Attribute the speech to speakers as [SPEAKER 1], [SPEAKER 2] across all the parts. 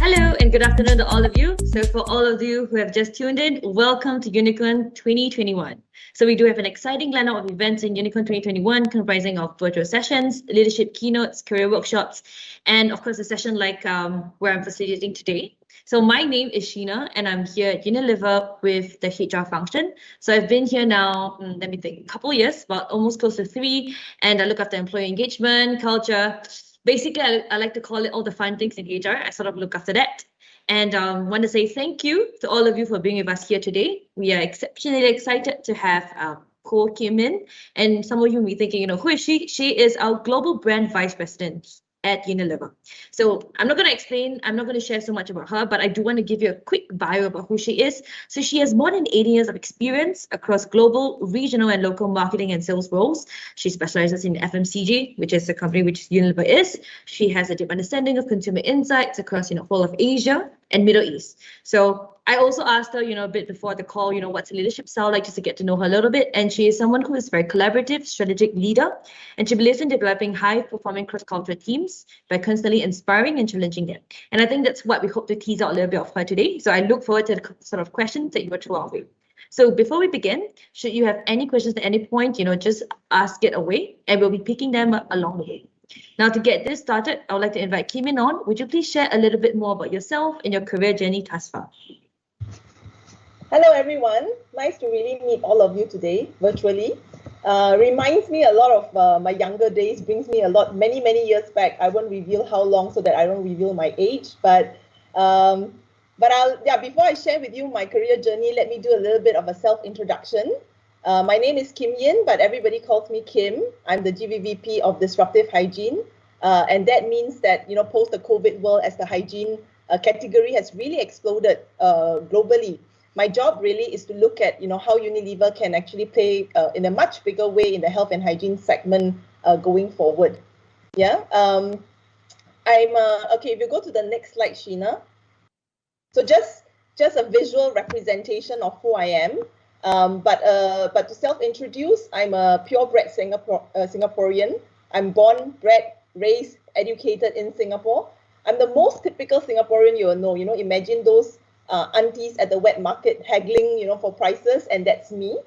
[SPEAKER 1] Hello and good afternoon to all of you. So for all of you who have just tuned in, welcome to Unicorn 2021. So we do have an exciting lineup of events in Unicorn 2021 comprising of virtual sessions, leadership keynotes, career workshops, and of course a session like where I'm facilitating today. So my name is Sheena and I'm here at Unilever with the HR function. So I've been here now, let me think, a couple of years, about almost close to 3, and I look after employee engagement, culture. Basically, I like to call it all the fun things in HR. I sort of look after that. And want to say thank you to all of you for being with us here today. We are exceptionally excited to have Ko Kim Min. And some of you may be thinking, who is she? She is our Global Brand Vice President at Unilever. So I'm not going to explain, I'm not going to share so much about her, but I do want to give you a quick bio about who she is. So she has more than 80 years of experience across global, regional, and local marketing and sales roles. She specializes in FMCG, which is the company which Unilever is. She has a deep understanding of consumer insights across, whole of Asia and Middle East. So I also asked her, a bit before the call, what's leadership style like, just to get to know her a little bit. And she is someone who is very collaborative, strategic leader, and she believes in developing high-performing cross-cultural teams by constantly inspiring and challenging them. And I think that's what we hope to tease out a little bit of her today. So I look forward to the sort of questions that you will throw our way. So before we begin, should you have any questions at any point, just ask it away, and we'll be picking them up along the way. Now, to get this started, I would like to invite Kim Min on. Would you please share a little bit more about yourself and your career journey thus far?
[SPEAKER 2] Hello, everyone. Nice to really meet all of you today virtually. Reminds me a lot of my younger days, brings me a lot, many years back. I won't reveal how long so that I don't reveal my age, but before I share with you my career journey, let me do a little bit of a self-introduction. My name is Kim Yin, but everybody calls me Kim. I'm the GVVP of Disruptive Hygiene, and that means that, post the COVID world, as the hygiene category has really exploded globally. My job really is to look at, how Unilever can actually play in a much bigger way in the health and hygiene segment going forward. Yeah. Okay. If you go to the next slide, Sheena. So just a visual representation of who I am. But to self-introduce, I'm a purebred Singaporean. I'm born, bred, raised, educated in Singapore. I'm the most typical Singaporean you will know. Imagine those aunties at the wet market haggling, for prices, and that's me.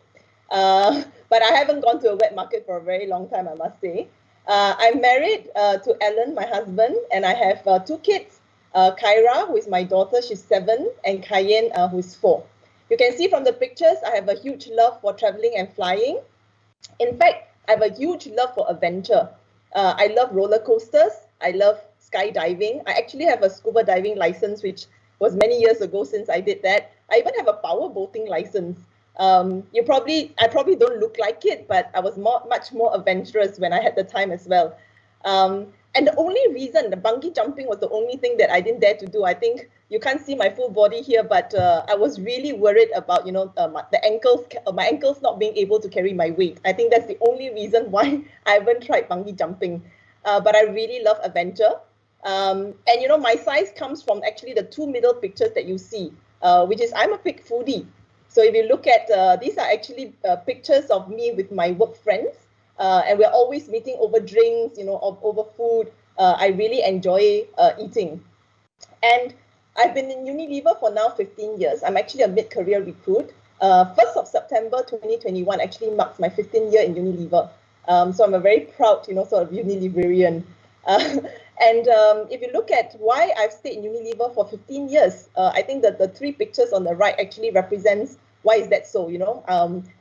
[SPEAKER 2] But I haven't gone to a wet market for a very long time, I must say. I'm married to Alan, my husband, and I have 2 kids. Kyra, who is my daughter, she's 7, and Cayenne, who is 4. You can see from the pictures, I have a huge love for traveling and flying. In fact, I have a huge love for adventure. I love roller coasters. I love skydiving. I actually have a scuba diving license, which was many years ago since I did that. I even have a power boating license. I probably don't look like it, but I was much more adventurous when I had the time as well. And the only reason, the bungee jumping was the only thing that I didn't dare to do. I think you can't see my full body here, but I was really worried about, my ankles not being able to carry my weight. I think that's the only reason why I haven't tried bungee jumping. But I really love adventure. And my size comes from actually the 2 middle pictures that you see, which is I'm a big foodie. So if you look at, these are actually pictures of me with my work friends. And we're always meeting over drinks, over food. I really enjoy eating. And I've been in Unilever for now 15 years. I'm actually a mid-career recruit. 1st of September 2021 actually marks my 15th year in Unilever. So I'm a very proud, sort of Unileverian. And if you look at why I've stayed in Unilever for 15 years, I think that the 3 pictures on the right actually represents why is that so,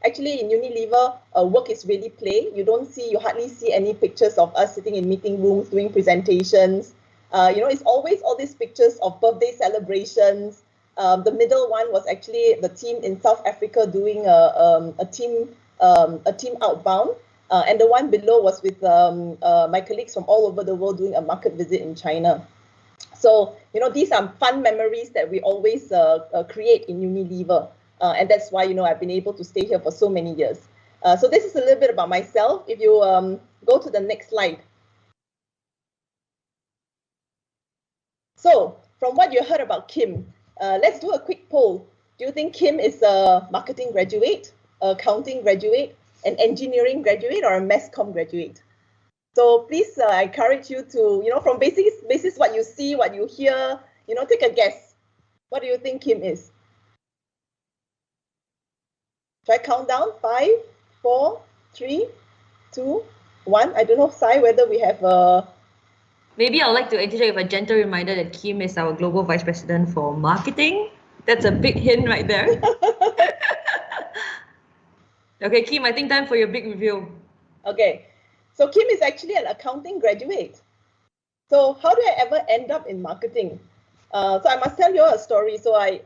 [SPEAKER 2] Actually, in Unilever, work is really play. You hardly see any pictures of us sitting in meeting rooms doing presentations. It's always all these pictures of birthday celebrations. The middle one was actually the team in South Africa doing a team outbound. And the one below was with my colleagues from all over the world doing a market visit in China. So, these are fun memories that we always create in Unilever. And that's why, I've been able to stay here for so many years. So this is a little bit about myself. If you go to the next slide. So from what you heard about Kim, let's do a quick poll. Do you think Kim is a marketing graduate, a accounting graduate, an engineering graduate, or a mass comm graduate? So please, I encourage you to, from basis what you see, what you hear, take a guess. What do you think Kim is? Try count down. 5, 4, 3, 2, 1. I don't know, Sai, whether we have a...
[SPEAKER 1] Maybe I'd like to interject with a gentle reminder that Kim is our Global Vice President for Marketing. That's a big hint right there. Okay, Kim, I think time for your big reveal.
[SPEAKER 2] Okay, so Kim is actually an accounting graduate. So how did I ever end up in marketing? So I must tell you a story. So I,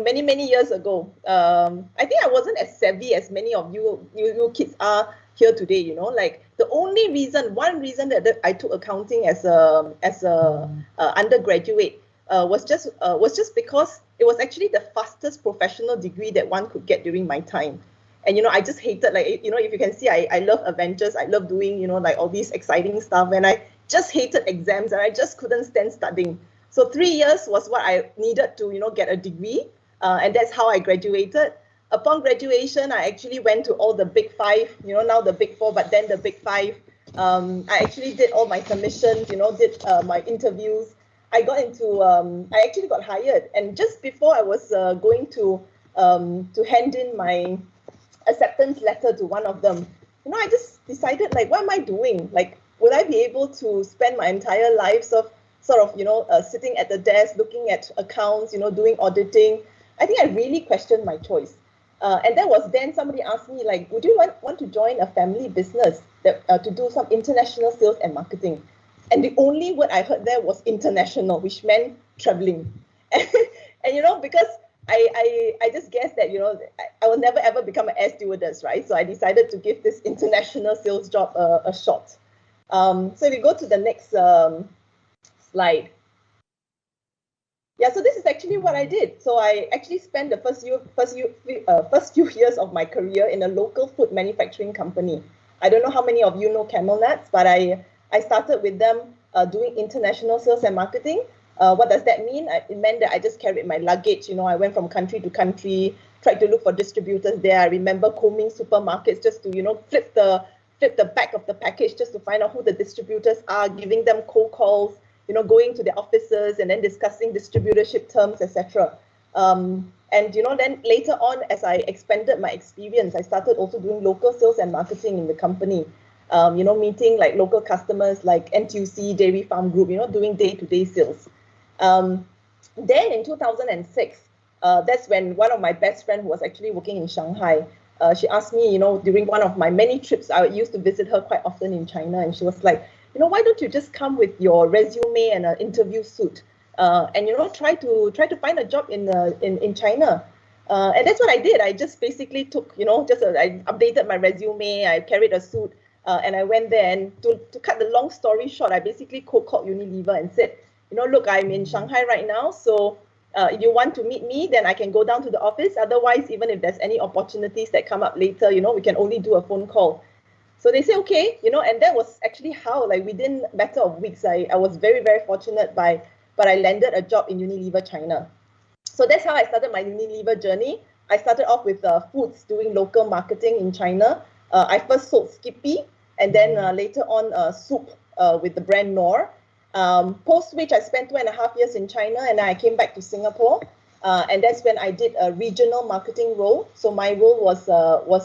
[SPEAKER 2] many years ago, I think I wasn't as savvy as many of you kids are here today. Like one reason that I took accounting as a undergraduate was just because it was actually the fastest professional degree that one could get during my time. And I just hated, like, if you can see, I love adventures. I love doing like all these exciting stuff, and I just hated exams, and I just couldn't stand studying. So 3 years was what I needed to get a degree, and that's how I graduated. Upon graduation, I actually went to all the big five, now the big four, but then the big five. I actually did all my submissions, did my interviews. I actually got hired, and just before I was going to hand in my acceptance letter to one of them, I just decided, like, what am I doing? Like, will I be able to spend my entire life sitting at the desk, looking at accounts, doing auditing? I think I really questioned my choice. And that was then somebody asked me, like, would you want to join a family business to do some international sales and marketing? And the only word I heard there was international, which meant traveling. And because I just guessed that, I will never ever become an air stewardess, right? So I decided to give this international sales job a shot. So we go to the next slide. Yeah, so this is actually what I did. So I actually spent the first few years of my career in a local food manufacturing company. I don't know how many of you know Camel Nuts, but I started with them doing international sales and marketing. What does that mean? It meant that I just carried my luggage. I went from country to country, tried to look for distributors there. I remember combing supermarkets just to, flip the back of the package just to find out who the distributors are, giving them cold calls, going to their offices and then discussing distributorship terms, etc. And then later on, as I expanded my experience, I started also doing local sales and marketing in the company. Meeting like local customers like NTUC, Dairy Farm Group, doing day-to-day sales. Then in 2006, that's when one of my best friends who was actually working in Shanghai, she asked me, during one of my many trips, I used to visit her quite often in China, and she was like, why don't you just come with your resume and an interview suit, and try to find a job in China. And that's what I did. I just basically took, I updated my resume, I carried a suit, and I went there. And to cut the long story short, I basically cold called Unilever and said, look, I'm in Shanghai right now, so if you want to meet me, then I can go down to the office. Otherwise, even if there's any opportunities that come up later, we can only do a phone call. So they say, okay, and that was actually how, like, within a matter of weeks, I was very, very fortunate but I landed a job in Unilever China. So that's how I started my Unilever journey. I started off with foods, doing local marketing in China. I first sold Skippy, and then later on soup with the brand Knorr. Post which I spent 2.5 years in China, and I came back to Singapore. And that's when I did a regional marketing role. So my role was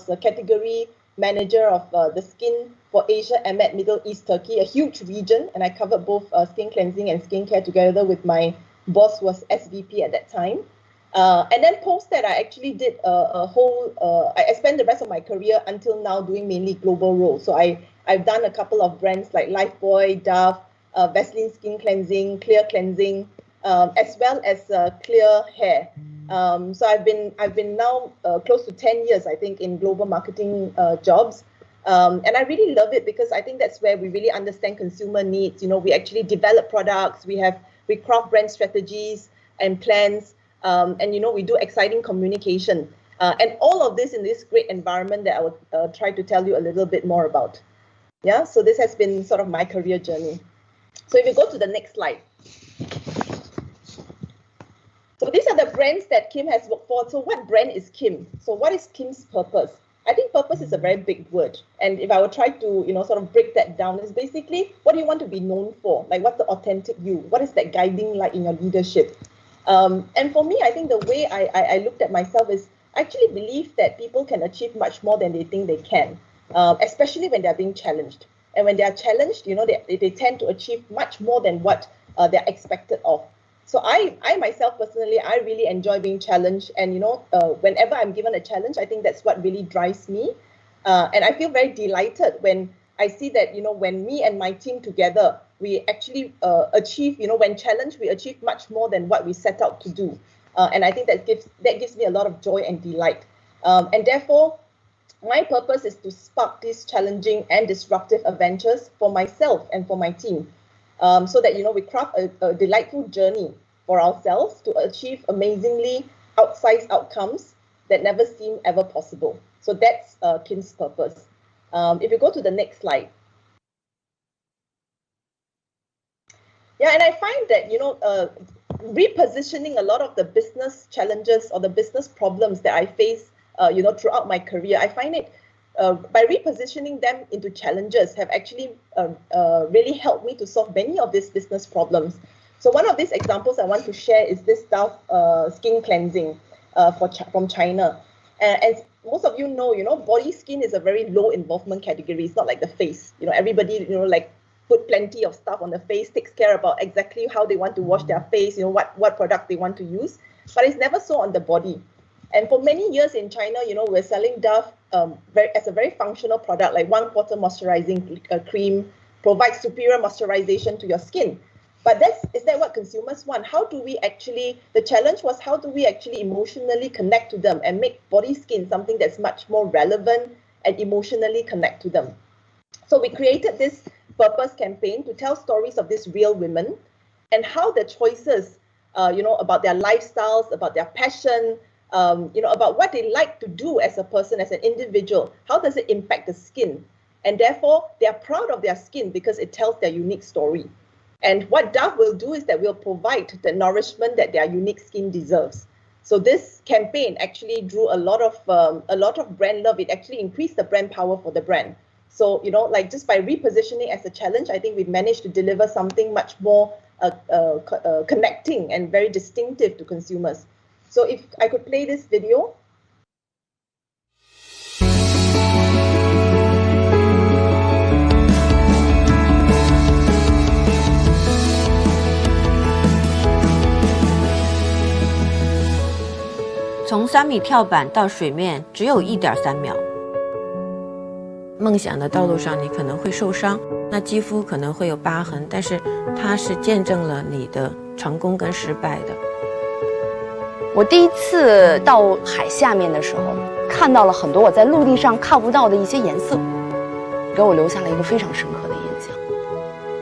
[SPEAKER 2] a category manager of the skin for Asia, AMET, Middle East, Turkey, a huge region. And I covered both skin cleansing and skincare together with my boss, who was SVP at that time. And then post that, I actually did I spent the rest of my career until now doing mainly global roles. So I've done a couple of brands like Lifebuoy, Dove, Vaseline Skin Cleansing, Clear Cleansing, as well as Clear Hair. So I've been now close to 10 years, I think, in global marketing jobs. And I really love it because I think that's where we really understand consumer needs. We actually develop products, we craft brand strategies and plans, and we do exciting communication. And all of this in this great environment that I will try to tell you a little bit more about. Yeah, so this has been sort of my career journey. So if you go to the next slide. So these are the brands that Kim has worked for. So what brand is Kim? So what is Kim's purpose? I think purpose is a very big word. And if I would try to, sort of break that down, it's basically what do you want to be known for? Like, what's the authentic you? What is that guiding light in your leadership? And for me, I think the way I looked at myself is I actually believe that people can achieve much more than they think they can, especially when they're being challenged. And when they are challenged, they tend to achieve much more than what they're expected of. So I myself personally, I really enjoy being challenged. And, whenever I'm given a challenge, I think that's what really drives me. And I feel very delighted when I see that, when me and my team together, we actually achieve, when challenged, we achieve much more than what we set out to do. And I think that gives me a lot of joy and delight. And therefore, my purpose is to spark these challenging and disruptive adventures for myself and for my team. So that, we craft a delightful journey for ourselves to achieve amazingly outsized outcomes that never seem ever possible. So that's Kin's purpose. If you go to the next slide. Yeah, and I find that, repositioning a lot of the business challenges or the business problems that I face, throughout my career, I find it by repositioning them into challenges have actually really helped me to solve many of these business problems. So one of these examples I want to share is this Dove skin cleansing from China. And most of you know, body skin is a very low involvement category. It's not like the face. Everybody, put plenty of stuff on the face, takes care about exactly how they want to wash their face, what product they want to use. But it's never so on the body. And for many years in China, we're selling Dove as a very functional product, like 1 quarter moisturizing cream, provides superior moisturization to your skin. But is that what consumers want? The challenge was how do we actually emotionally connect to them and make body skin something that's much more relevant and emotionally connect to them. So we created this purpose campaign to tell stories of these real women and how their choices, about their lifestyles, about their passion, about what they like to do as a person, as an individual, how does it impact the skin? And therefore, they are proud of their skin because it tells their unique story. And what Dove will do is that we'll provide the nourishment that their unique skin deserves. So this campaign actually drew a lot of brand love. It actually increased the brand power for the brand. So, just by repositioning as a challenge, I think we've managed to deliver something much more connecting and very distinctive to consumers. So if I could play this video.
[SPEAKER 3] 从3米跳板到水面只有1.3秒。梦想的道路上，你可能会受伤，那肌肤可能会有疤痕，但是它是见证了你的成功跟失败的。
[SPEAKER 4] 我第一次到海下面的时候，看到了很多我在陆地上看不到的一些颜色，给我留下了一个非常深刻的印象。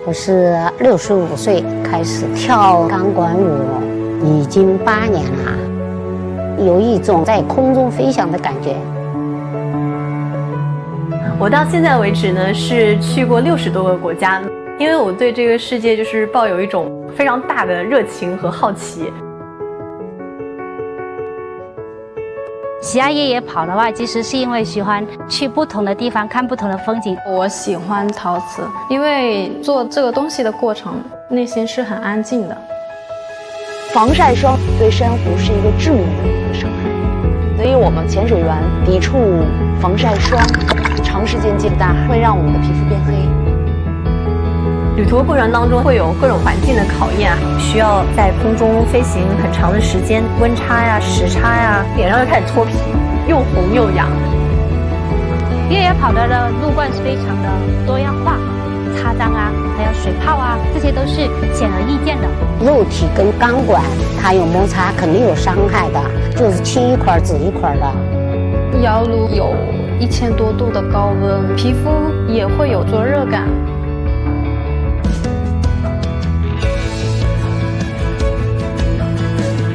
[SPEAKER 5] 我是65岁开始跳钢管舞，已经8年了，有一种在空中飞翔的感觉。
[SPEAKER 6] 我到现在为止呢，是去过60多个国家，因为我对这个世界就是抱有一种非常大的热情和好奇。
[SPEAKER 7] 喜爱越野跑的话，其实是因为喜欢去不同的地方看不同的风景。
[SPEAKER 8] 我喜欢陶瓷，因为做这个东西的过程，内心是很安静的。
[SPEAKER 4] 防晒霜对珊瑚是一个致命的一个伤害，所以我们潜水员抵触防晒霜。长时间进大会让我们的皮肤变黑。
[SPEAKER 6] 旅途过程当中会有各种环境的考验，需要在空中飞行很长的时间，温差呀、时差呀，脸上就开始脱皮，又红又痒。
[SPEAKER 7] 越野跑的路段是非常的多样化，擦裆啊，还有水泡啊，这些都是显而易见的。
[SPEAKER 5] 肉体跟钢管它有摩擦，肯定有伤害的，就是青一块紫一块的。
[SPEAKER 8] 摇橹有1000多度的高温，皮肤也会有灼热感。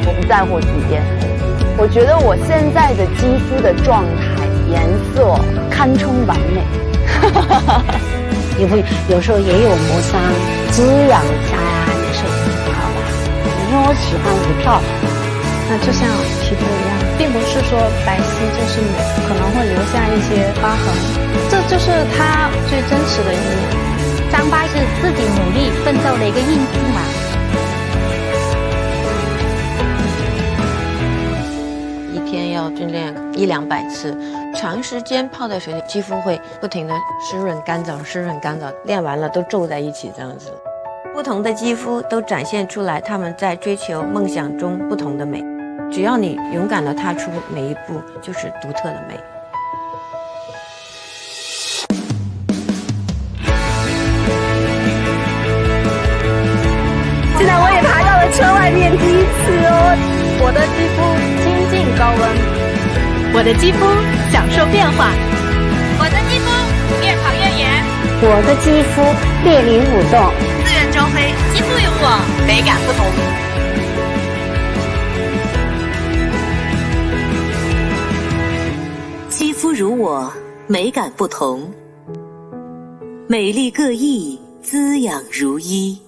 [SPEAKER 4] 我不在乎自己变黑，我觉得我现在的肌肤的状态、颜色堪称完美。
[SPEAKER 5] 皮肤有时候也有磨伤，滋养一下呀，也是挺好的。因为我喜欢舞跳，
[SPEAKER 8] 那就像皮肤一样，并不是说白皙就是美，可能会留下一些疤痕，这就是它最真实的一面。
[SPEAKER 7] 伤疤是自己努力奋斗的一个印记嘛。
[SPEAKER 3] 一天要训练100-200次，长时间泡在水里，肌肤会不停的湿润干燥，湿润干燥，练完了都皱在一起这样子。不同的肌肤都展现出来他们在追求梦想中不同的美。只要你勇敢地踏出每一步，就是独特的美。
[SPEAKER 6] 现在我也爬到了车外面第一次哦，我的肌肤亲近高温，我的肌肤享受变化，
[SPEAKER 7] 我的肌肤越跑越远，
[SPEAKER 5] 我的肌肤猎灵舞动，
[SPEAKER 6] 自然朝飞，
[SPEAKER 7] 肌肤有我，
[SPEAKER 6] 美感不同。
[SPEAKER 9] 肌肤如我，美感不同，美丽各异，滋养如一。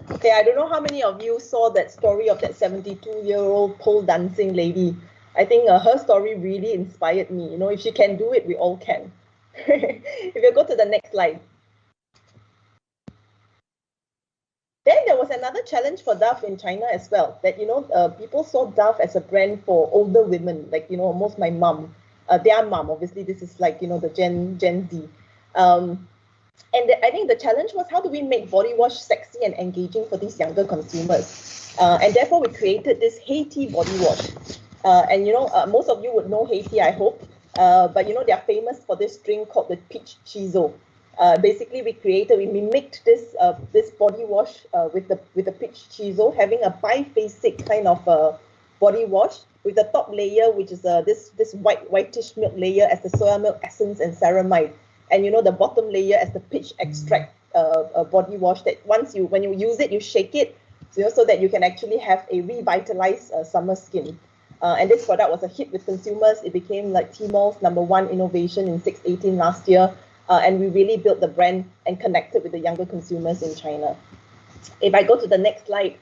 [SPEAKER 2] Okay, I don't know how many of you saw that story of that 72-year-old pole dancing lady. I think her story really inspired me. You know, if she can do it, we all can. If you go to the next slide. Then there was another challenge for Dove in China as well, that, you know, people saw Dove as a brand for older women, like, you know, almost my mom, their mom, obviously this is like, you know, the Gen Z. I think the challenge was, how do we make body wash sexy and engaging for these younger consumers? And therefore we created this Haiti body wash. And, you know, most of you would know Haiti, I hope, but, you know, they're famous for this drink called the peach chizo. Basically, we mimicked this body wash with the peach chizo, having a biphasic kind of body wash with the top layer, which is this whitish milk layer as the soya milk essence and ceramide, and, you know, the bottom layer as the peach extract body wash. That when you use it, you shake it, so that you can actually have a revitalized summer skin. And this product was a hit with consumers. It became like Tmall's #1 innovation in 618 last year. And we really built the brand and connected with the younger consumers in China. If I go to the next slide,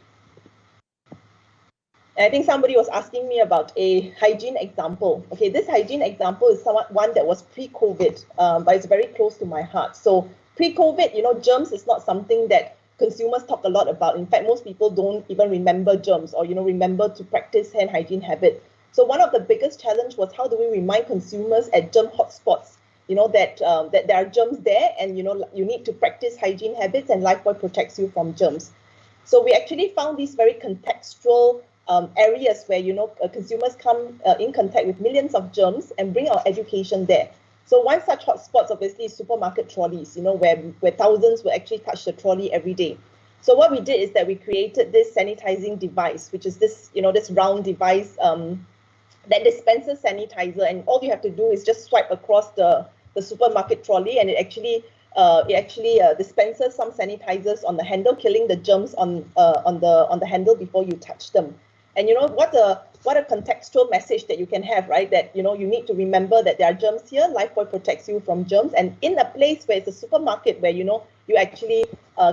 [SPEAKER 2] I think somebody was asking me about a hygiene example. Okay, this hygiene example is one that was pre-COVID, but it's very close to my heart. So pre-COVID, you know, germs is not something that consumers talk a lot about. In fact, most people don't even remember germs or, you know, remember to practice hand hygiene habit. So one of the biggest challenge was, how do we remind consumers at germ hotspots, you know, that there are germs there, and, you know, you need to practice hygiene habits, and Lifebuoy protects you from germs. So we actually found these very contextual areas where, you know, consumers come in contact with millions of germs, and bring our education there. So one such hotspot obviously is supermarket trolleys, you know, where thousands will actually touch the trolley every day. So what we did is that we created this sanitizing device, which is this, you know, this round device that dispenses sanitizer, and all you have to do is just swipe across the supermarket trolley, and it actually dispenses some sanitizers on the handle, killing the germs on the handle before you touch them. And, you know, what a contextual message that you can have, right? That, you know, you need to remember that there are germs here. Lifebuoy protects you from germs, and in a place where it's a supermarket, where, you know, you actually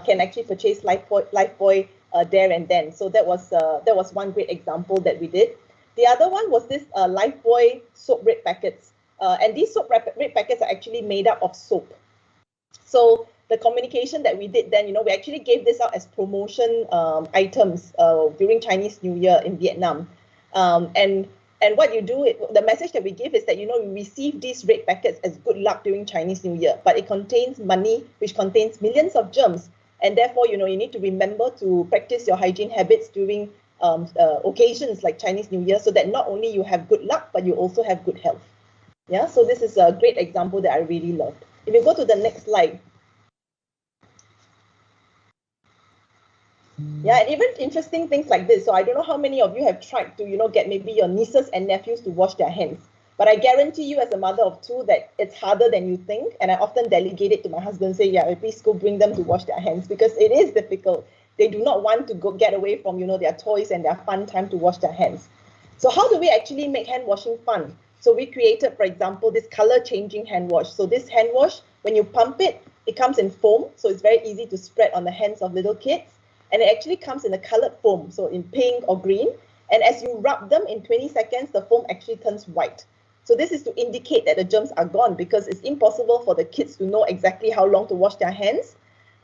[SPEAKER 2] can actually purchase Lifebuoy there and then. So that was one great example that we did. The other one was this Lifebuoy soap red packets. And these soap red packets are actually made up of soap. So the communication that we did then, you know, we actually gave this out as promotion items during Chinese New Year in Vietnam. And what you do, the message that we give is that, you know, you receive these red packets as good luck during Chinese New Year, but it contains money, which contains millions of germs. And therefore, you know, you need to remember to practice your hygiene habits during occasions like Chinese New Year, so that not only you have good luck, but you also have good health. Yeah, so this is a great example that I really loved. If you go to the next slide. Yeah, and even interesting things like this. So I don't know how many of you have tried to, you know, get maybe your nieces and nephews to wash their hands. But I guarantee you, as a mother of two, that it's harder than you think. And I often delegate it to my husband, say, yeah, please go bring them to wash their hands, because it is difficult. They do not want to go get away from, you know, their toys and their fun time to wash their hands. So how do we actually make hand washing fun? So we created, for example, this color changing hand wash. So this hand wash, when you pump it, It comes in foam, so it's very easy to spread on the hands of little kids. And it actually comes in a colored foam, so in pink or green. And as you rub them in 20 seconds, the foam actually turns white. So this is to indicate that the germs are gone, because it's impossible for the kids to know exactly how long to wash their hands,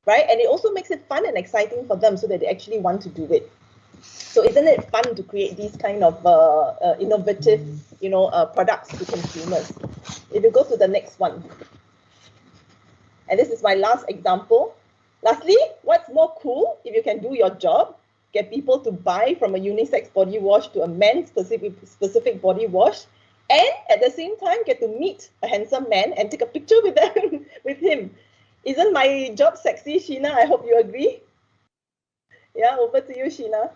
[SPEAKER 2] right? And it also makes it fun and exciting for them so that they actually want to do it. So isn't it fun to create these kind of innovative, products to consumers? If you go to the next one. And this is my last example. Lastly, what's more cool if you can do your job, get people to buy from a unisex body wash to a men's specific body wash, and at the same time get to meet a handsome man and take a picture with them, with him. Isn't my job sexy, Sheena? I hope you agree. Yeah, over to you, Sheena.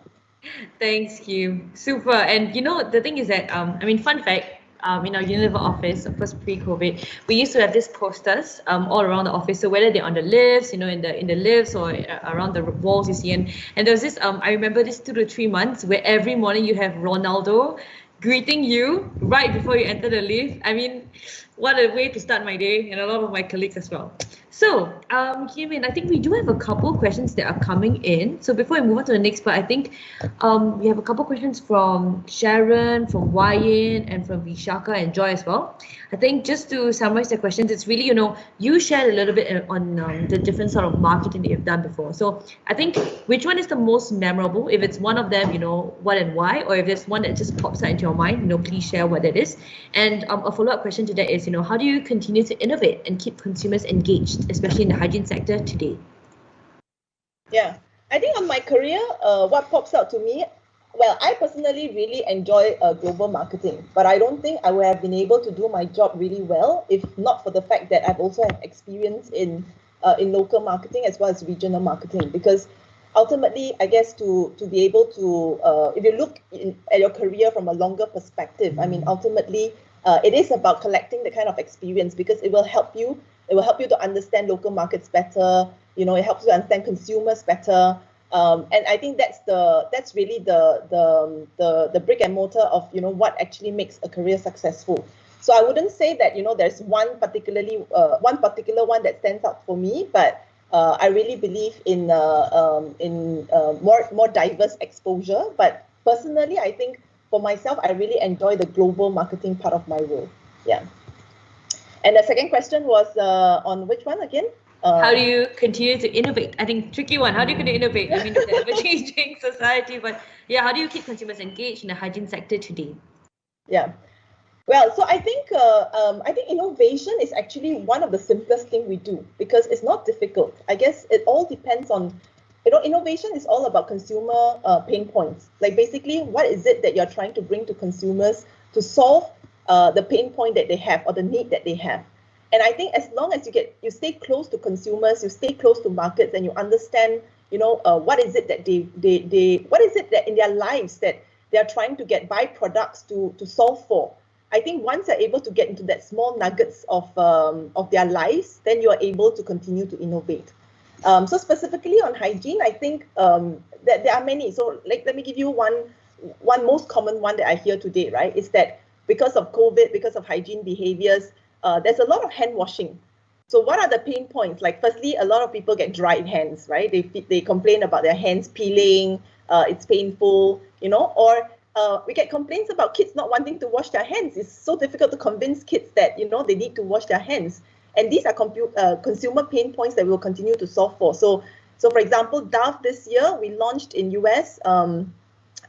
[SPEAKER 1] Thanks, Kim. Super. And the thing is that, fun fact, in our Unilever office, of course, pre-COVID, we used to have these posters all around the office. So whether they're on the lifts, in the lifts or around the walls you see. And there was this, I remember this 2 to 3 months where every morning you have Ronaldo greeting you right before you enter the lift. I mean, what a way to start my day, and a lot of my colleagues as well. So, Kim, I think we do have a couple questions that are coming in. So before we move on to the next part, I think we have a couple questions from Sharon, from Wayan, and from Vishaka and Joy as well. I think just to summarize the questions, it's really, you shared a little bit on the different sort of marketing that you've done before. So I think which one is the most memorable? If it's one of them, what and why, or if there's one that just pops out into your mind, please share what it is. And a follow-up question to that is, how do you continue to innovate and keep consumers engaged, especially in the hygiene sector today?
[SPEAKER 2] Yeah, I think on my career, what pops out to me, well, I personally really enjoy global marketing, but I don't think I would have been able to do my job really well if not for the fact that I've also had experience in local marketing as well as regional marketing. Because ultimately, I guess to be able to, if you look at your career from a longer perspective, ultimately, it is about collecting the kind of experience, because it will help you. It will help you to understand local markets better. It helps you to understand consumers better. And I think that's really the brick and mortar of what actually makes a career successful. So I wouldn't say that there's one particular one that stands out for me, but I really believe in more diverse exposure. But personally, I think for myself, I really enjoy the global marketing part of my role. Yeah. And the second question was on which one again?
[SPEAKER 1] How do you continue to innovate? I think tricky one. How do you continue to innovate? It's an ever-changing society, but yeah, how do you keep consumers engaged in the hygiene sector today?
[SPEAKER 2] Yeah. Well, so I think innovation is actually one of the simplest thing we do, because it's not difficult. I guess it all depends on, innovation is all about consumer pain points. Like basically, what is it that you're trying to bring to consumers to solve the pain point that they have or the need that they have? And I think as long as you stay close to consumers, you stay close to markets, and you understand, what is it that what is it that in their lives that they are trying to get byproducts to solve for. I think once you're able to get into that small nuggets of their lives, then you are able to continue to innovate. So specifically on hygiene, I think that there are many. So let me give you one most common one that I hear today, right? Is that because of COVID, because of hygiene behaviors, there's a lot of hand washing. So what are the pain points? Like firstly, a lot of people get dried hands, right? They complain about their hands peeling, it's painful, or we get complaints about kids not wanting to wash their hands. It's so difficult to convince kids that, they need to wash their hands. And these are consumer pain points that we'll continue to solve for. So for example, Dove this year, we launched in US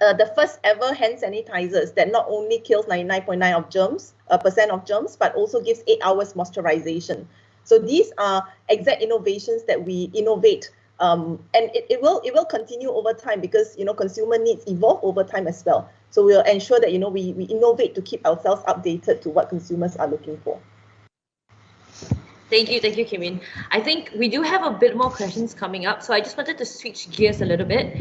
[SPEAKER 2] the first ever hand sanitizers that not only kills 99.9% of germs, but also gives 8 hours moisturization. So these are exact innovations that we innovate. And it will continue over time, because consumer needs evolve over time as well. So we'll ensure that we innovate to keep ourselves updated to what consumers are looking for.
[SPEAKER 1] Thank you, Kim Yin. I think we do have a bit more questions coming up, so I just wanted to switch gears a little bit.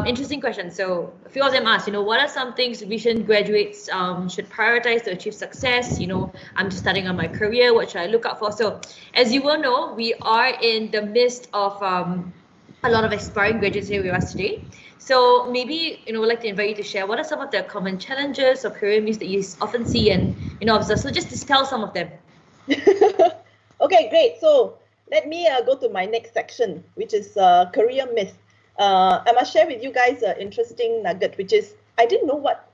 [SPEAKER 1] Interesting question. So a few of them asked, what are some things recent graduates should prioritize to achieve success? I'm just starting on my career. What should I look out for? So as you will know, we are in the midst of a lot of aspiring graduates here with us today. So maybe, we'd like to invite you to share what are some of the common challenges or career myths that you often see and observe. So just dispel some of them.
[SPEAKER 2] Okay, great. So let me go to my next section, which is career myth. I must share with you guys an interesting nugget, which is I didn't know what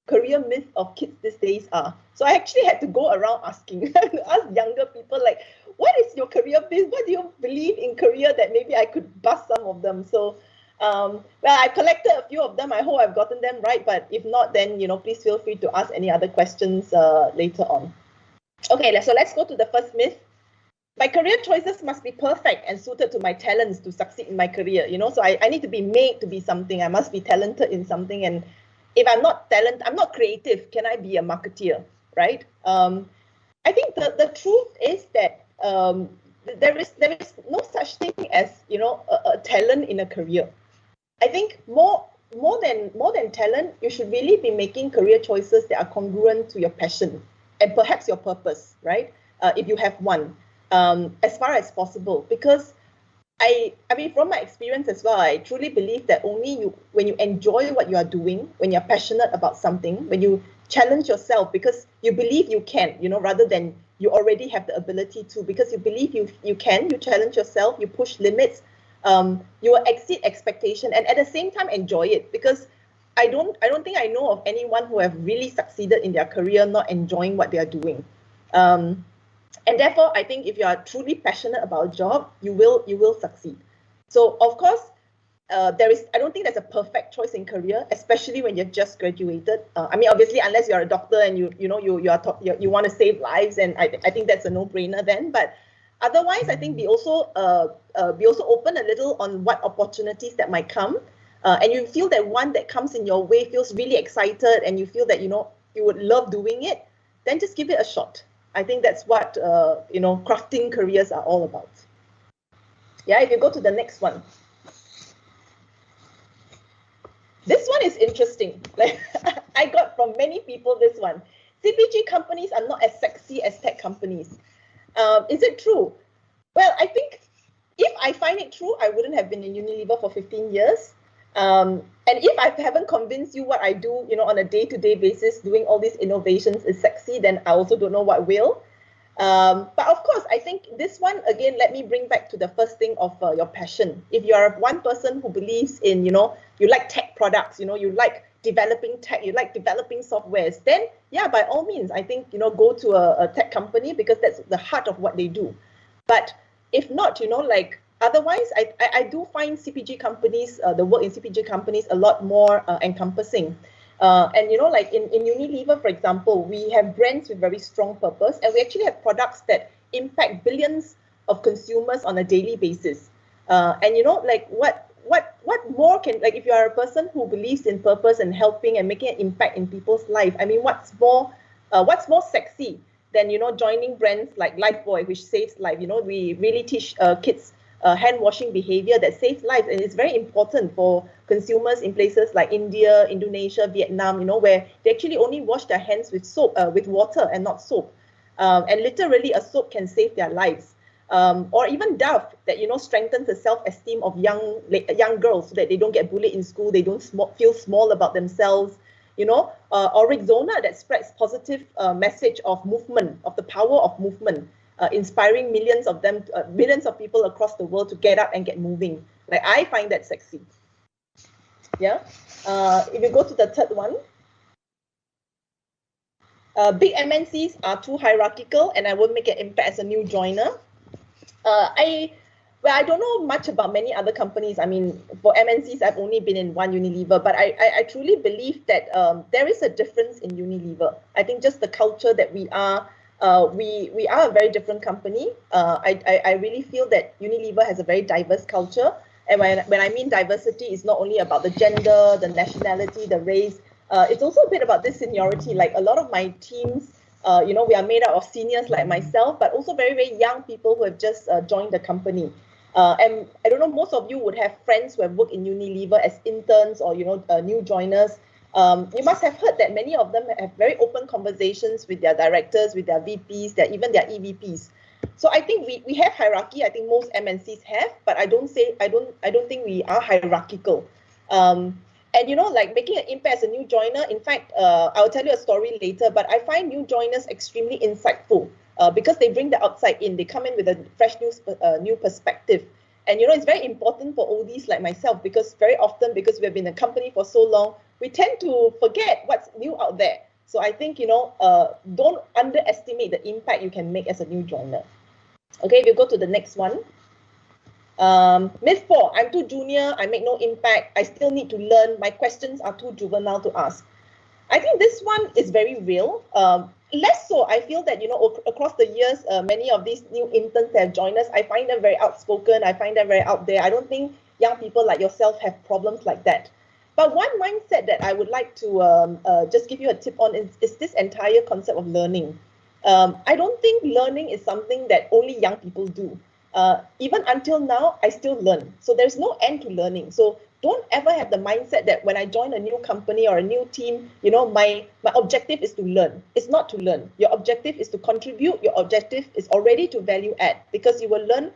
[SPEAKER 2] career myth of kids these days are. So I actually had to go around asking, ask younger people, like, what is your career myth? What do you believe in career that maybe I could bust some of them? So, well, I collected a few of them. I hope I've gotten them right. But if not, then, please feel free to ask any other questions later on. Okay, so let's go to the first myth. My career choices must be perfect and suited to my talents to succeed in my career. So I need to be made to be something. I must be talented in something. And if I'm not talented, I'm not creative, can I be a marketeer, right? I think the truth is that there is no such thing as a talent in a career. I think more than talent, you should really be making career choices that are congruent to your passion and perhaps your purpose, right? If you have one, as far as possible, because I mean, from my experience as well, I truly believe that only when you enjoy what you are doing, when you're passionate about something, when you challenge yourself because you believe you can, rather than you already have the ability to, because you believe you can, you challenge yourself, you push limits, you will exceed expectation and at the same time enjoy it. Because I don't think I know of anyone who have really succeeded in their career not enjoying what they are doing. And therefore, I think if you are truly passionate about a job, you will succeed. So of course, I don't think there's a perfect choice in career, especially when you've just graduated. I mean, obviously, unless you're a doctor and you want to save lives, and I think that's a no-brainer then. But otherwise, I think be also open a little on what opportunities that might come, and you feel that one that comes in your way feels really excited, and you feel that you would love doing it, then just give it a shot. I think that's what crafting careers are all about. Yeah, if you go to the next one. This one is interesting. Like I got from many people this one. CPG companies are not as sexy as tech companies. Is it true? Well, I think if I find it true, I wouldn't have been in Unilever for 15 years. And if I haven't convinced you what I do, on a day-to-day basis, doing all these innovations is sexy, then I also don't know what will. But of course, I think this one, again, let me bring back to the first thing of your passion. If you are one person who believes in, you like tech products, you like developing tech, you like developing softwares, then yeah, by all means, I think, go to a tech company because that's the heart of what they do. But if not, otherwise, I do find CPG companies, the work in CPG companies a lot more encompassing. And like in Unilever, for example, we have brands with very strong purpose, and we actually have products that impact billions of consumers on a daily basis. And like what more can, like, if you are a person who believes in purpose and helping and making an impact in people's life, I mean, what's more sexy than joining brands like Lifebuoy, which saves life? We really teach kids hand washing behavior that saves lives, and it's very important for consumers in places like India, Indonesia, Vietnam, where they actually only wash their hands with soap, with water and not soap, and literally a soap can save their lives. Or even Dove, that strengthens the self-esteem of young girls so that they don't get bullied in school, they don't feel small about themselves. Or Rexona, that spreads positive message of movement, of the power of movement. Inspiring millions of people across the world to get up and get moving. Like, I find that sexy. Yeah. If you go to the third one, big MNCs are too hierarchical, and I won't make an impact as a new joiner. I don't know much about many other companies. I mean, for MNCs, I've only been in one Unilever, but I truly believe that there is a difference in Unilever. I think just the culture that we are. We are a very different company. I really feel that Unilever has a very diverse culture. And when I mean diversity, it's not only about the gender, the nationality, the race. It's also a bit about this seniority. Like, a lot of my teams, we are made up of seniors like myself, but also very, very young people who have just joined the company. And I don't know, most of you would have friends who have worked in Unilever as interns or, new joiners. You must have heard that many of them have very open conversations with their directors, with their VPs, even their EVPs. So I think we have hierarchy. I think most MNCs have, but I don't think we are hierarchical. And like making an impact as a new joiner. In fact, I'll tell you a story later. But I find new joiners extremely insightful. because they bring the outside in. They come in with a fresh new perspective. And, it's very important for oldies like myself, because very often, because we've been in a company for so long, we tend to forget what's new out there. So I think, don't underestimate the impact you can make as a new joiner. Okay, we'll go to the next one. Myth 4, I'm too junior, I make no impact, I still need to learn, my questions are too juvenile to ask. I think this one is very real. Less so, I feel that, across the years, many of these new interns that have joined us, I find them very outspoken, I find them very out there. I don't think young people like yourself have problems like that. But one mindset that I would like to just give you a tip on is this entire concept of learning. I don't think learning is something that only young people do. Even until now, I still learn. So there's no end to learning. So don't ever have the mindset that when I join a new company or a new team, my objective is to learn. It's not to learn. Your objective is to contribute. Your objective is already to value add, because you will learn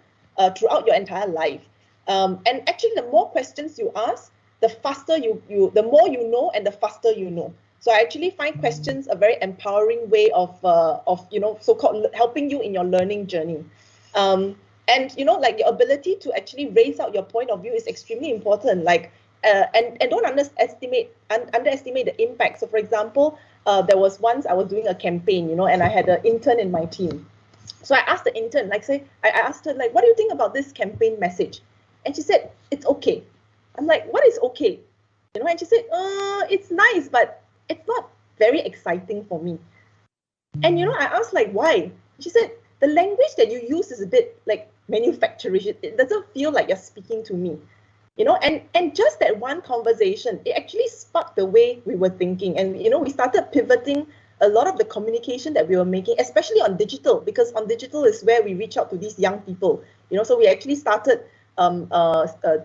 [SPEAKER 2] throughout your entire life. And actually, the more questions you ask, the faster the more you know, and the faster you know. So I actually find questions a very empowering way of so-called helping you in your learning journey. And like your ability to actually raise out your point of view is extremely important. Like, and don't underestimate the impact. So, for example, there was once I was doing a campaign, and I had an intern in my team. So I asked the intern, I asked her, what do you think about this campaign message? And she said, it's okay. I'm like, what is okay? And she said, it's nice, but it's not very exciting for me. And I asked, why? She said, the language that you use is a bit like manufacturing. It doesn't feel like you're speaking to me, and just that one conversation, it actually sparked the way we were thinking. And, we started pivoting a lot of the communication that we were making, especially on digital, because on digital is where we reach out to these young people, so we actually started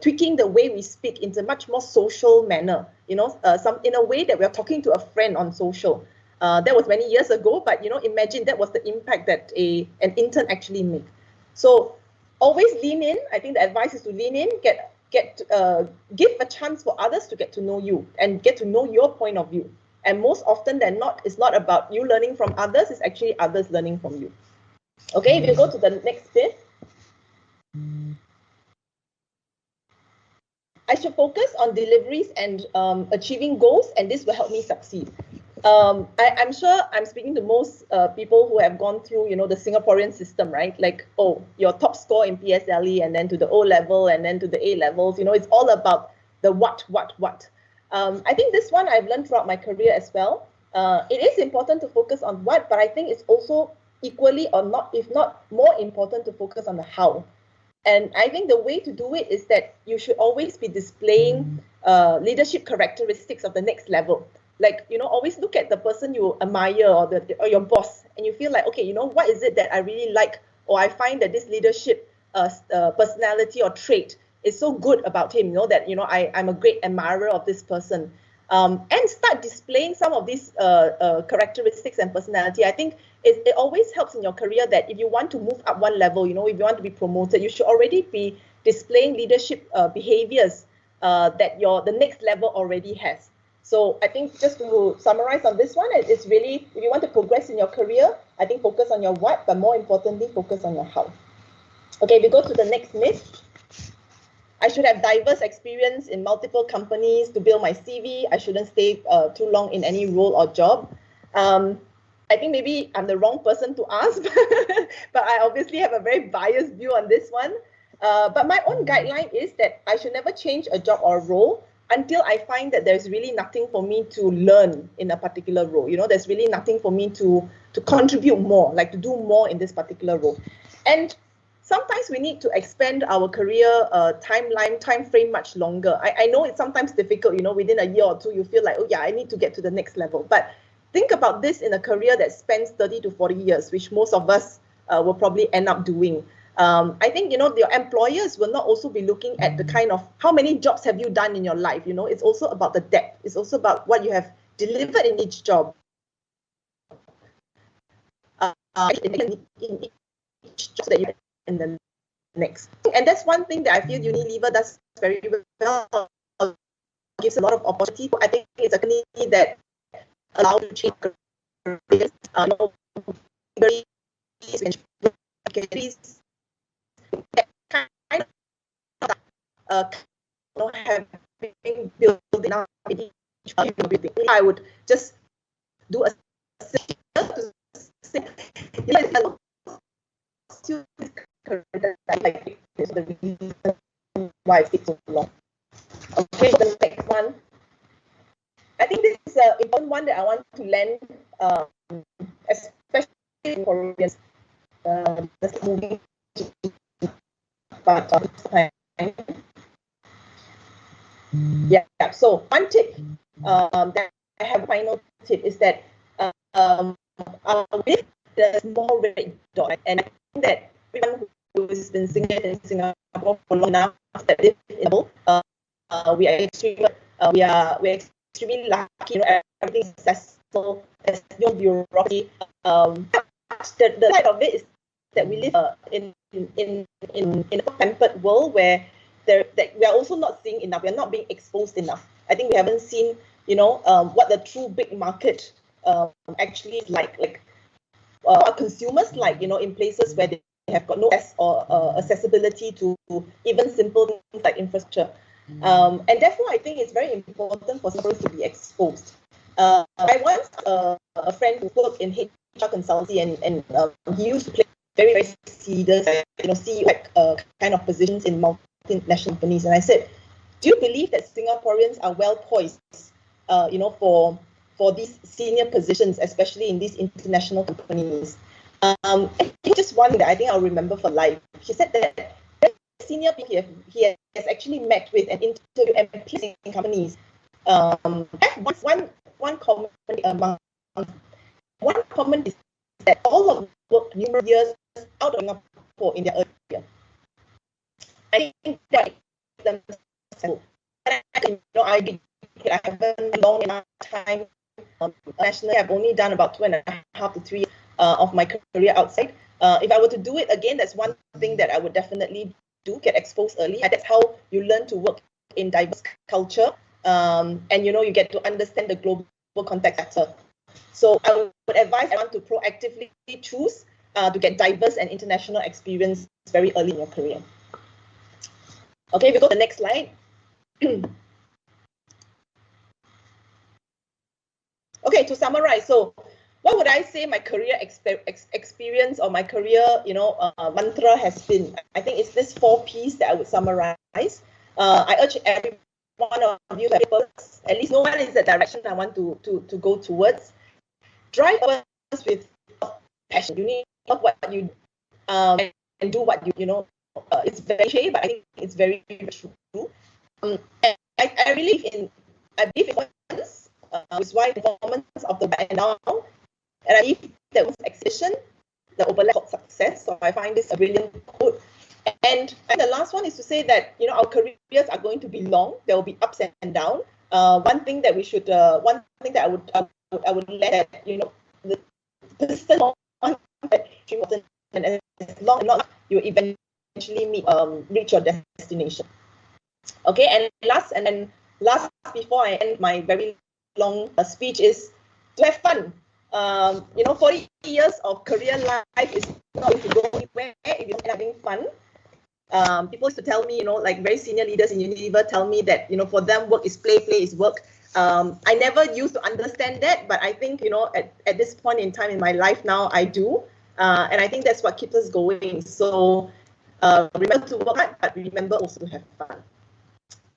[SPEAKER 2] tweaking the way we speak into a much more social manner, in a way that we're talking to a friend on social. That was many years ago, but imagine that was the impact that an intern actually made. So always lean in. I think the advice is to lean in, give a chance for others to get to know you and get to know your point of view. And most often than not, it's not about you learning from others, it's actually others learning from you. Okay, we'll go to the next bit. I should focus on deliveries and achieving goals, and this will help me succeed. I'm sure I'm speaking to most people who have gone through, the Singaporean system, right? Like, your top score in PSLE, and then to the O level, and then to the A levels. It's all about the what. I think this one I've learned throughout my career as well. It is important to focus on what, but I think it's also equally, or not, if not more important, to focus on the how. And I think the way to do it is that you should always be displaying leadership characteristics of the next level. Like, always look at the person you admire, or your boss, and you feel like, okay, what is it that I really like, or I find that this leadership personality or trait is so good about him, that, I'm a great admirer of this person. And start displaying some of these characteristics and personality. I think it always helps in your career that if you want to move up one level, if you want to be promoted, you should already be displaying leadership behaviors that the next level already has. So I think just to summarize on this one, it's really, if you want to progress in your career, I think focus on your what, but more importantly, focus on your how. Okay, we go to the next myth. I should have diverse experience in multiple companies to build my CV. I shouldn't stay too long in any role or job. I think maybe I'm the wrong person to ask, but I obviously have a very biased view on this one. But my own guideline is that I should never change a job or a role until I find that there's really nothing for me to learn in a particular role. There's really nothing for me to contribute more, like to do more in this particular role. And sometimes we need to expand our career time frame much longer. I know it's sometimes difficult, within a year or two, you feel like, oh yeah, I need to get to the next level. But think about this in a career that spans 30 to 40 years, which most of us will probably end up doing. I think, your employers will not also be looking at the kind of how many jobs have you done in your life. It's also about the depth. It's also about what you have delivered in each job. In each job that you in the next. And that's one thing that I feel Unilever does very well, gives a lot of opportunity. I think it's a company that allows you to change careers, very having building up I would just do a to say, like this the reason why it takes so long. Okay, the next one. I think this is an important one that I want to lend, especially in Koreans. This movie, but yeah. So one tip that I have, final tip, is that with the small red dot, and I think that everyone who has been singing in Singapore for long enough that we are extremely lucky. You know, everything is successful. There's no bureaucracy. The side of it is that we live in a pampered world where that we are also not seeing enough. We are not being exposed enough. I think we haven't seen, what the true big market actually is like what consumers like, in places where they have got no access or accessibility to even simple things like infrastructure. And therefore, I think it's very important for Singaporeans to be exposed. I once a friend who worked in HR consultancy, and he used to play very, very CEO kind of positions in multinational companies. And I said, do you believe that Singaporeans are well poised, for these senior positions, especially in these international companies? And just one that I think I'll remember for life. She said that senior people he has actually met with and interviewed and placed in companies. One common is that all of them work numerous years out of Singapore in their early years. I think that them settled. I haven't long enough time. Nationally, I've only done about 2.5 to 3 years of my career outside. If I were to do it again, that's one thing that I would definitely do, get exposed early. And that's how you learn to work in diverse culture, and you get to understand the global context better. So I would advise everyone to proactively choose to get diverse and international experience very early in your career. Okay, we go to the next slide. Okay, to summarize, so what would I say my career experience or my career, mantra has been? I think it's this 4 Ps that I would summarize. I urge every one of you to at least know what is the direction I want to go towards. Drive us with passion. You need to love what you and do what you. It's very cliche, but I think it's very true. And I believe in performance, which is why performance of the back now. And I believe that was exhibition, the overlap of success. So I find this a brilliant quote. And the last one is to say that our careers are going to be long. There will be ups and downs. One thing that I would let the persistent one that important, and as long as you eventually reach your destination. Okay, and last before I end my very long speech is to have fun. 40 years of career life is not going to go anywhere if you're not having fun. People used to tell me, like very senior leaders in Unilever tell me that, for them work is play, play is work. I never used to understand that, but I think, at this point in time in my life now, I do. And I think that's what keeps us going. So remember to work hard, but remember also to have fun.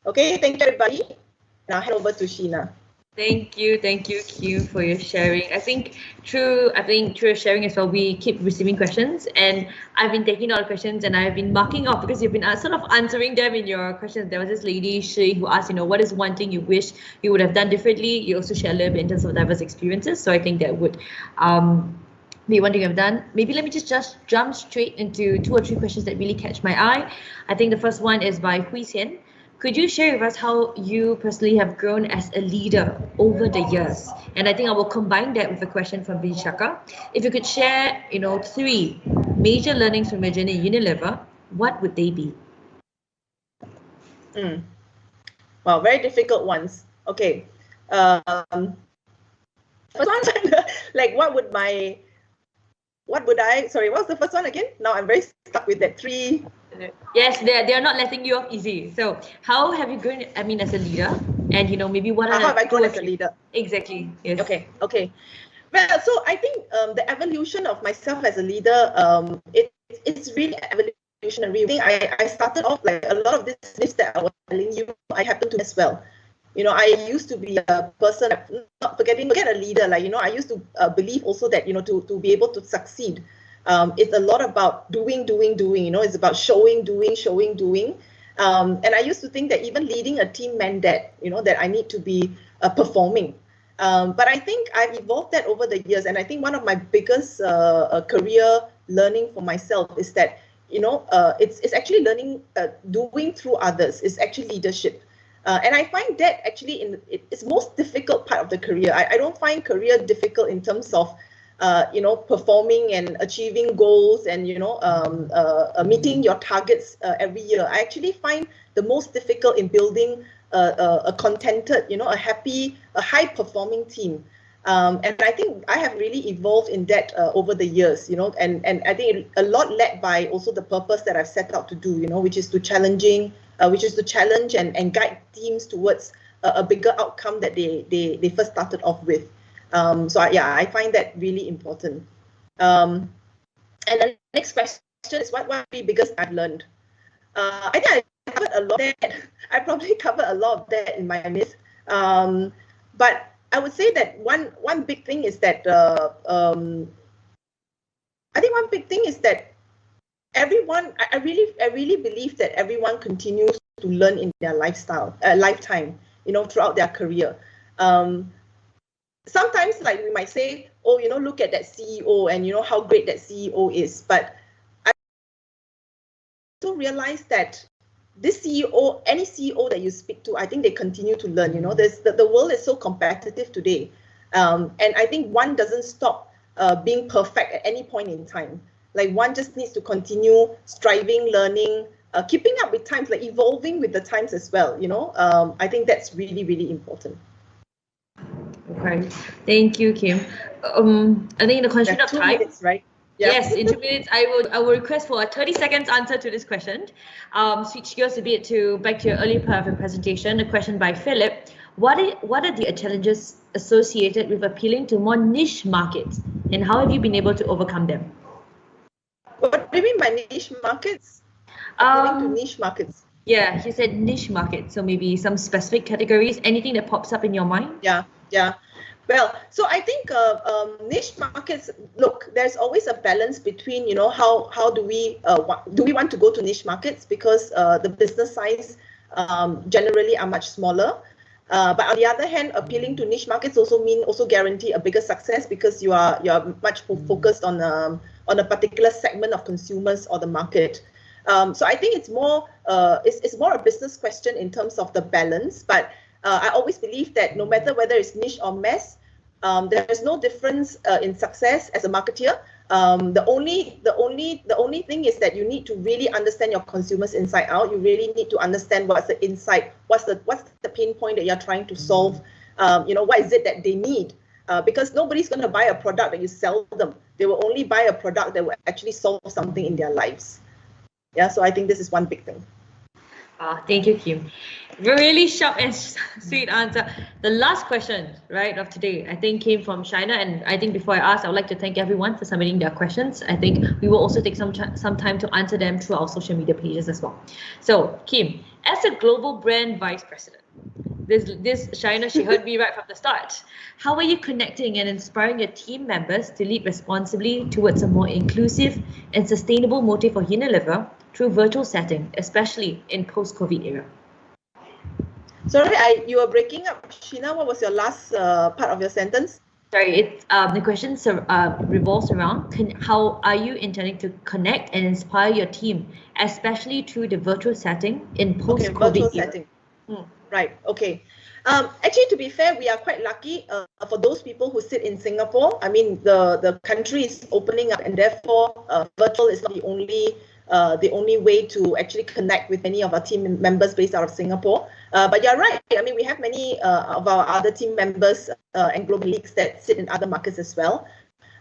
[SPEAKER 2] Okay, thank you, everybody. Now hand over to Sheena.
[SPEAKER 1] Thank you, Q, for your sharing. I think through your sharing as well, we keep receiving questions, and I've been taking all the questions and I've been marking off because you've been sort of answering them in your questions. There was this lady, Shi, who asked, what is one thing you wish you would have done differently? You also share a little bit in terms of diverse experiences. So I think that would be one thing I've done. Maybe let me just jump straight into 2 or 3 questions that really catch my eye. I think the first one is by Hui Xian. Could you share with us how you personally have grown as a leader over the years? And I think I will combine that with a question from Vishaka. If you could share, 3 major learnings from your journey in Unilever, what would they be?
[SPEAKER 2] Wow, very difficult ones. Okay. First one, like what would my what was the first one again? Now I'm very stuck with that 3.
[SPEAKER 1] Yes, they're not letting you off easy. So how have you grown, as a leader? And, maybe what are
[SPEAKER 2] how have I grown as a
[SPEAKER 1] 2 or 3
[SPEAKER 2] leader?
[SPEAKER 1] Exactly, yes.
[SPEAKER 2] Okay. Well, so I think the evolution of myself as a leader, it's really evolutionary. I think I started off like a lot of this myths that I was telling you, I happened to as well. I used to be a person, not forget a leader, I used to believe also that, to be able to succeed, it's a lot about doing, it's about showing, doing. And I used to think that even leading a team meant that, that I need to be performing. But I think I've evolved that over the years. And I think one of my biggest career learning for myself is that, it's actually learning, doing through others. It's actually leadership. And I find that actually it's most difficult part of the career. I don't find career difficult in terms of, performing and achieving goals and, meeting your targets every year. I actually find the most difficult in building a contented, a happy, a high-performing team. And I think I have really evolved in that over the years, and I think a lot led by also the purpose that I've set out to do, which is to challenge and guide teams towards a bigger outcome that they first started off with. I find that really important. And the next question is what are the biggest I've learned? I think I covered a lot of that. I probably covered a lot of that in my myth. But I would say that one big thing is that everyone, I really believe that everyone continues to learn in their lifetime, throughout their career. Sometimes, like we might say, oh, look at that CEO and how great that CEO is. But I also realize that this CEO, any CEO that you speak to, I think they continue to learn. The world is so competitive today. And I think one doesn't stop being perfect at any point in time. Like one just needs to continue striving, learning, keeping up with times, like evolving with the times as well. I think that's really, really important.
[SPEAKER 1] Okay, thank you, Kim. I think in the constraint of
[SPEAKER 2] 2
[SPEAKER 1] time,
[SPEAKER 2] minutes, right? Yeah.
[SPEAKER 1] Yes, in 2 minutes, I will request for a 30 seconds answer to this question. Switch gears a bit back to your early part of your presentation. A question by Philip: What are the challenges associated with appealing to more niche markets, and how have you been able to overcome them?
[SPEAKER 2] What do you mean by niche markets? Appealing to niche markets.
[SPEAKER 1] Yeah, he said niche markets, so maybe some specific categories. Anything that pops up in your mind?
[SPEAKER 2] Yeah. Well, so I think niche markets. Look, there's always a balance between how do we want to go to niche markets, because the business size generally are much smaller. But on the other hand, appealing to niche markets also guarantee a bigger success, because you are much more focused on a particular segment of consumers or the market. So I think it's more a business question in terms of the balance. But I always believe that no matter whether it's niche or mass, there is no difference in success as a marketeer. The only thing is that you need to really understand your consumers inside out. You really need to understand what's the insight, what's the pain point that you're trying to solve. What is it that they need? Because nobody's going to buy a product that you sell them. They will only buy a product that will actually solve something in their lives. Yeah, so I think this is one big thing.
[SPEAKER 1] Thank you, Kim. Really sharp and sweet answer. The last question, of today, I think came from China, and I think before I ask, I would like to thank everyone for submitting their questions. I think we will also take some time to answer them through our social media pages as well. So, Kim, as a global brand vice president, this China, she heard me right from the start. How are you connecting and inspiring your team members to lead responsibly towards a more inclusive and sustainable motive for Unilever through virtual setting, especially in post-COVID era?
[SPEAKER 2] Sorry, you were breaking up, Sheena. What was your last part of your sentence?
[SPEAKER 1] Sorry, the question revolves around how are you intending to connect and inspire your team, especially through the virtual setting in post-COVID era?
[SPEAKER 2] Setting. Right. Okay. Actually, to be fair, we are quite lucky for those people who sit in Singapore. I mean, the country is opening up, and therefore, virtual is not the only way to actually connect with many of our team members based out of Singapore. But you're right. I mean, we have many of our other team members and global leagues that sit in other markets as well.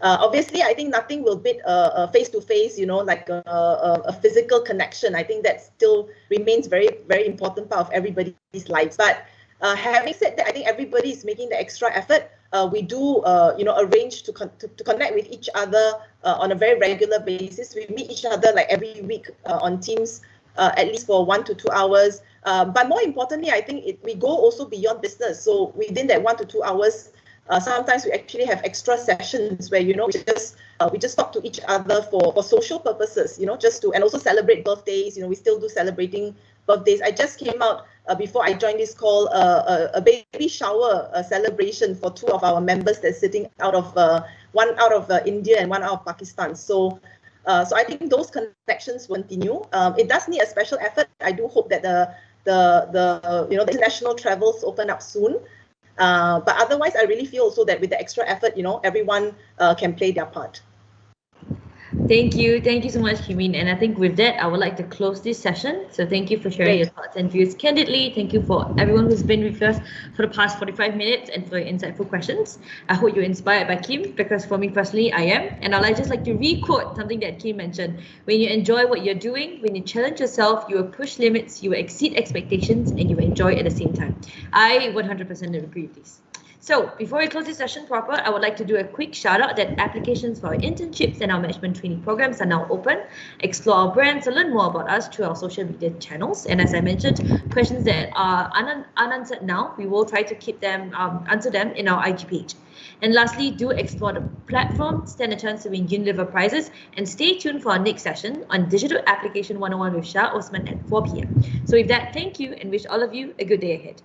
[SPEAKER 2] Obviously, I think nothing will beat a face-to-face, like a physical connection. I think that still remains very, very important part of everybody's lives. But having said that, I think everybody is making the extra effort. We do, arrange to connect with each other on a very regular basis. We meet each other like every week on Teams, at least for 1 to 2 hours. But more importantly, I think we go also beyond business. So within that 1 to 2 hours, sometimes we actually have extra sessions where, we just talk to each other for social purposes, and also celebrate birthdays. We still do celebrating birthdays. I just came out before I joined this call, a baby shower celebration for 2 of our members that's sitting one out of India and one out of Pakistan. So I think those connections will continue. It does need a special effort. I do hope that the international travels open up soon. But otherwise, I really feel also that with the extra effort, everyone can play their part.
[SPEAKER 1] Thank you so much, Kim Yin. And I think with that, I would like to close this session. So thank you for sharing your thoughts and views candidly. Thank you for everyone who's been with us for the past 45 minutes and for your insightful questions. I hope you're inspired by Kim, because for me personally, I am. And I'd just like to re-quote something that Kim mentioned. When you enjoy what you're doing, when you challenge yourself, you will push limits, you will exceed expectations, and you will enjoy at the same time. I 100% agree with this. So before we close this session proper, I would like to do a quick shout out that applications for our internships and our management training programs are now open. Explore our brands and learn more about us through our social media channels. And as I mentioned, questions that are unanswered now, we will try to keep them, answer them in our IG page. And lastly, do explore the platform, stand a chance to win Unilever prizes, and stay tuned for our next session on Digital Application 101 with Shah Osman at 4 p.m. So with that, thank you and wish all of you a good day ahead.